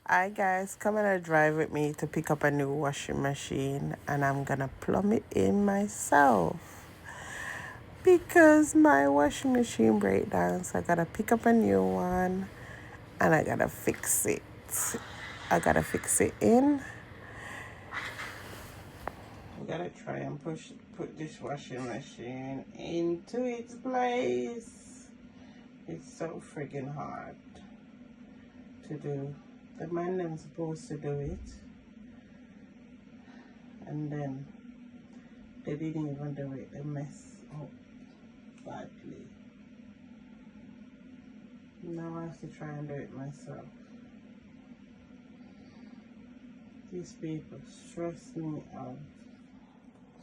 Hi guys, come on a drive with me to pick up a new washing machine, and I'm gonna plumb it in myself because my washing machine break down, so I gotta pick up a new one and I gotta fix it. I gotta fix it in. I gotta try and put this washing machine into its place. It's so friggin' hard to do. The man them supposed to do it, and then they didn't even do it. They mess up badly. Now I have to try and do it myself. These people stress me out.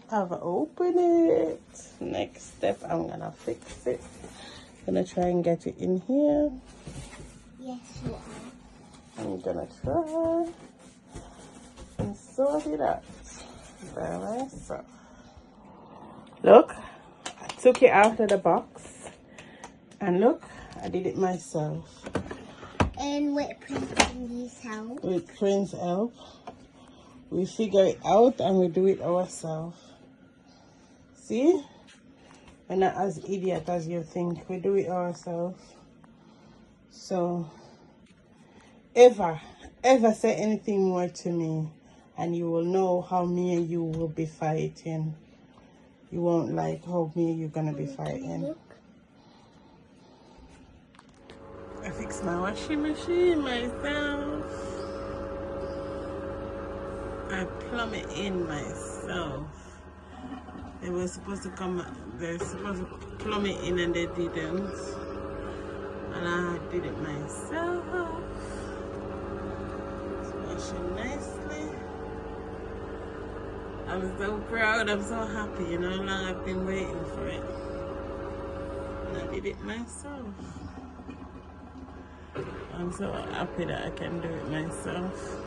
I've opened it. Next step, I'm gonna fix it. Gonna try and get it in here. Yes, you are. I'm gonna try and sort it out by myself. Look, I took it out of the box, and look, I did it myself. And with Prince's help. With Prince's help, we figure it out and we do it ourselves. See? We're not as idiot as you think. We do it ourselves. So, ever say anything more to me, and you will know how me and you will be fighting. You won't like how me and you're gonna be fighting. I fixed my washing machine myself. I plumb it in myself. They were supposed to they're supposed to plumb it in and they didn't. And I did it myself. It's washing nicely. I'm so proud, I'm so happy, you know how long I've been waiting for it. And I did it myself. I'm so happy that I can do it myself.